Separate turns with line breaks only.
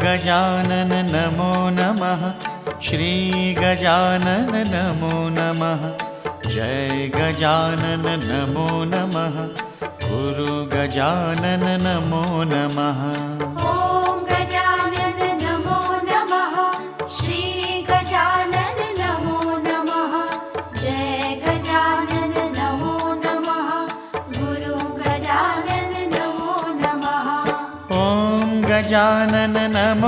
गजानन नमो नमः। श्री गजानन नमो नमः। जय गजानन नमो नमः। गुरु गजानन नमो नमः।
ॐ गजानन नमो नमः। श्री गजानन नमो नमः। जय गजानन नमो नमः। गुरु गजानन नमो नमः।
ॐ गजानन नमो